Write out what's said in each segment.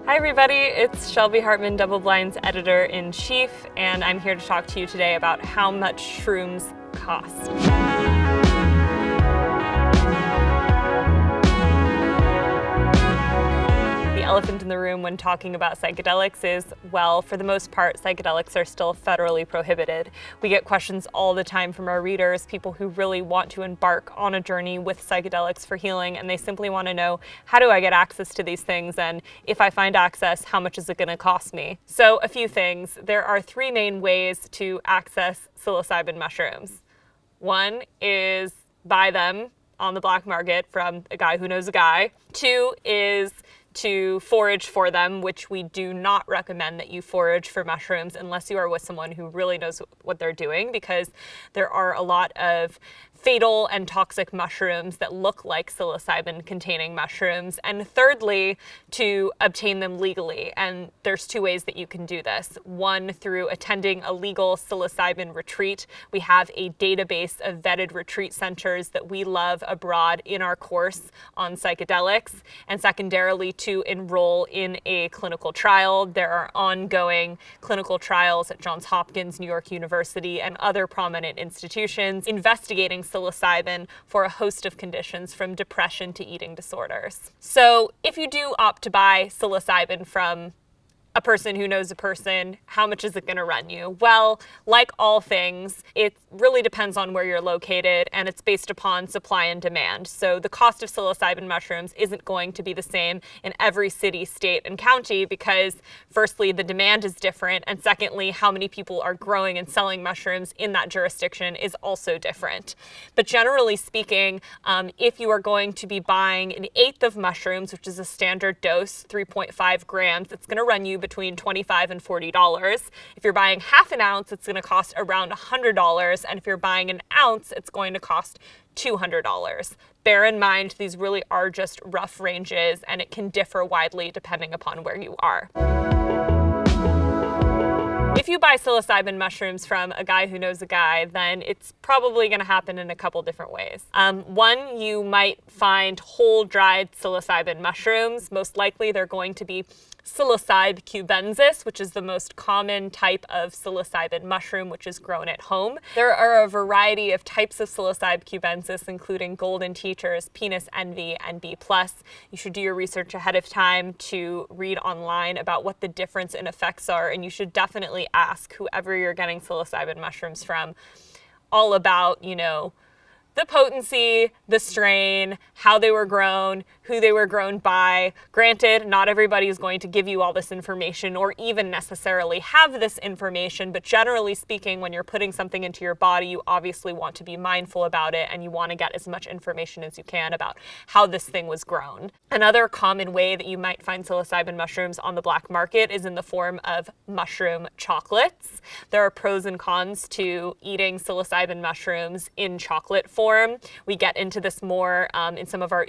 Hi everybody, it's Shelby Hartman, DoubleBlind's editor-in-chief, and I'm here to talk to you today about how much shrooms cost. The elephant in the room when talking about psychedelics is, well, for the most part, psychedelics are still federally prohibited. We get questions all the time from our readers, people who really want to embark on a journey with psychedelics for healing, and they simply want to know, how do I get access to these things? And if I find access, how much is it going to cost me? So a few things. There are three main ways to access psilocybin mushrooms. One is buy them on the black market from a guy who knows a guy. Two is to forage for them, which we do not recommend that you forage for mushrooms unless you are with someone who really knows what they're doing, because there are a lot of fatal and toxic mushrooms that look like psilocybin containing mushrooms. And thirdly, to obtain them legally. And there's two ways that you can do this. One, through attending a legal psilocybin retreat. We have a database of vetted retreat centers that we love abroad in our course on psychedelics. And secondarily, to enroll in a clinical trial. There are ongoing clinical trials at Johns Hopkins, New York University, and other prominent institutions investigating psilocybin for a host of conditions from depression to eating disorders. So if you do opt to buy psilocybin from a person who knows a person, how much is it going to run you? Well, like all things, it really depends on where you're located, and it's based upon supply and demand. So the cost of psilocybin mushrooms isn't going to be the same in every city, state, and county because, firstly, the demand is different, and secondly, how many people are growing and selling mushrooms in that jurisdiction is also different. But generally speaking, if you are going to be buying an eighth of mushrooms, which is a standard dose, 3.5 grams, it's going to run you between $25 and $40. If you're buying half an ounce, it's going to cost around $100. And if you're buying an ounce, it's going to cost $200. Bear in mind, these really are just rough ranges, and it can differ widely depending upon where you are. If you buy psilocybin mushrooms from a guy who knows a guy, then it's probably going to happen in a couple different ways. One, you might find whole dried psilocybin mushrooms. Most likely they're going to be Psilocybe cubensis, which is the most common type of psilocybin mushroom, which is grown at home. There are a variety of types of Psilocybe cubensis, including golden teachers, penis envy, and B+. You should do your research ahead of time to read online about what the difference in effects are, and you should definitely ask whoever you're getting psilocybin mushrooms from all about, the potency, the strain, how they were grown, who they were grown by. Granted, not everybody is going to give you all this information or even necessarily have this information, but generally speaking, when you're putting something into your body, you obviously want to be mindful about it, and you want to get as much information as you can about how this thing was grown. Another common way that you might find psilocybin mushrooms on the black market is in the form of mushroom chocolates. There are pros and cons to eating psilocybin mushrooms in chocolate form. We get into this more in some of our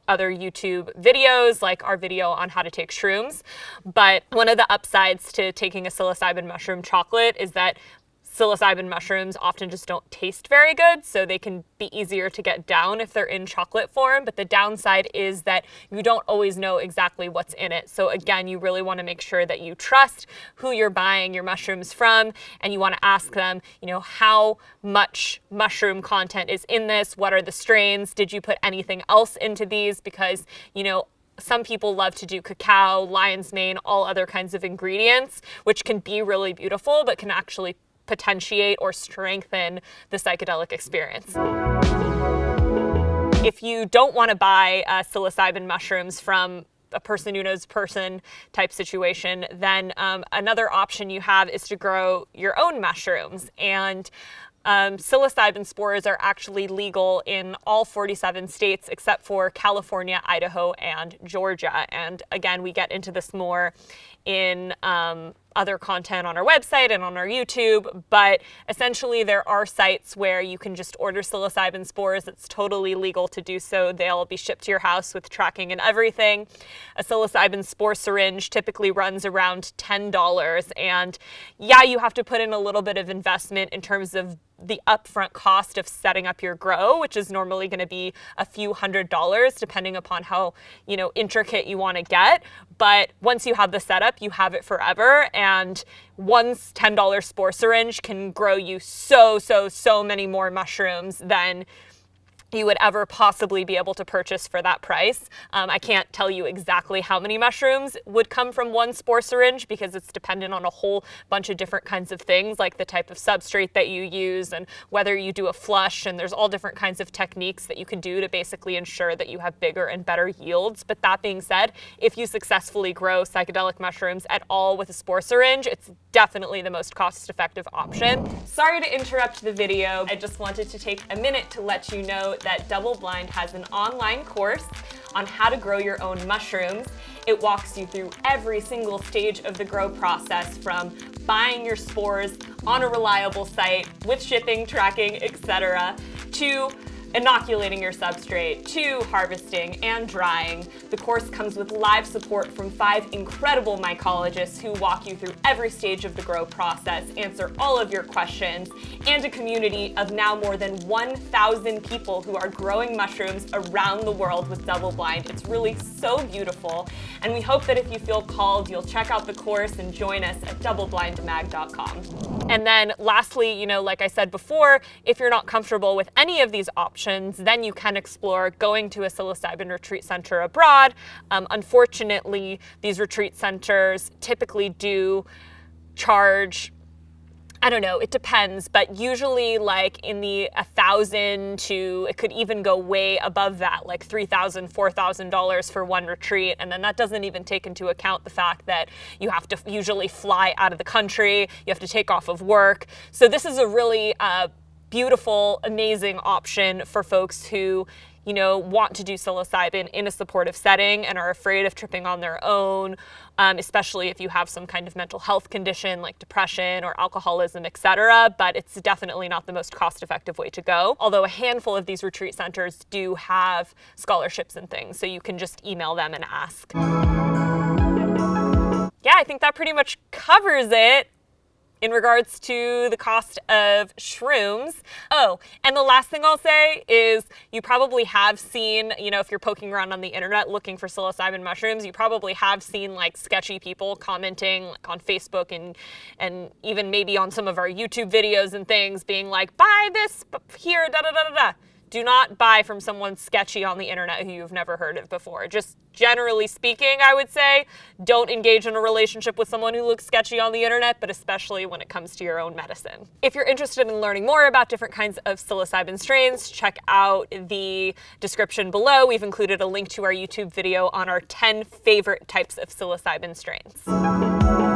other YouTube videos, like our video on how to take shrooms. But one of the upsides to taking a psilocybin mushroom chocolate is that psilocybin mushrooms often just don't taste very good, so they can be easier to get down if they're in chocolate form. But the downside is that you don't always know exactly what's in it. So again, you really want to make sure that you trust who you're buying your mushrooms from, and you want to ask them, how much mushroom content is in this? What are the strains? Did you put anything else into these? Because, some people love to do cacao, lion's mane, all other kinds of ingredients, which can be really beautiful, but can actually potentiate or strengthen the psychedelic experience. If you don't want to buy psilocybin mushrooms from a person who knows person type situation, then another option you have is to grow your own mushrooms. And psilocybin spores are actually legal in all 47 states except for California, Idaho, and Georgia. And again, we get into this more in other content on our website and on our YouTube, but essentially there are sites where you can just order psilocybin spores. It's totally legal to do so. They'll be shipped to your house with tracking and everything. A psilocybin spore syringe typically runs around $10, and yeah, you have to put in a little bit of investment in terms of the upfront cost of setting up your grow, which is normally going to be a few $100s, depending upon how, intricate you want to get. But once you have the setup, you have it forever. And one $10 spore syringe can grow you so many more mushrooms than you would ever possibly be able to purchase for that price. I can't tell you exactly how many mushrooms would come from one spore syringe because it's dependent on a whole bunch of different kinds of things, like the type of substrate that you use and whether you do a flush, and there's all different kinds of techniques that you can do to basically ensure that you have bigger and better yields. But that being said, if you successfully grow psychedelic mushrooms at all with a spore syringe, it's definitely the most cost-effective option. Sorry to interrupt the video. I just wanted to take a minute to let you know that DoubleBlind has an online course on how to grow your own mushrooms. It walks you through every single stage of the grow process, from buying your spores on a reliable site with shipping, tracking, etc., to inoculating your substrate, to harvesting and drying. The course comes with live support from 5 incredible mycologists who walk you through every stage of the grow process, answer all of your questions, and a community of now more than 1,000 people who are growing mushrooms around the world with DoubleBlind. It's really so beautiful, and we hope that if you feel called, you'll check out the course and join us at doubleblindmag.com. And then lastly, like I said before, if you're not comfortable with any of these options, then you can explore going to a psilocybin retreat center abroad. Unfortunately, these retreat centers typically do charge, I don't know, it depends, but usually like in the 1,000 to, it could even go way above that, like $3,000, $4,000 for one retreat. And then that doesn't even take into account the fact that you have to usually fly out of the country, you have to take off of work. So this is a really beautiful, amazing option for folks who, want to do psilocybin in a supportive setting and are afraid of tripping on their own, especially if you have some kind of mental health condition like depression or alcoholism, etc. But it's definitely not the most cost-effective way to go. Although a handful of these retreat centers do have scholarships and things, so you can just email them and ask. Yeah, I think that pretty much covers it in regards to the cost of shrooms. Oh, and the last thing I'll say is you probably have seen, if you're poking around on the internet looking for psilocybin mushrooms, you probably have seen like sketchy people commenting like on Facebook and even maybe on some of our YouTube videos and things being like, buy this here, da da da da da. Do not buy from someone sketchy on the internet who you've never heard of before. Just generally speaking, I would say, don't engage in a relationship with someone who looks sketchy on the internet, but especially when it comes to your own medicine. If you're interested in learning more about different kinds of psilocybin strains, check out the description below. We've included a link to our YouTube video on our 10 favorite types of psilocybin strains.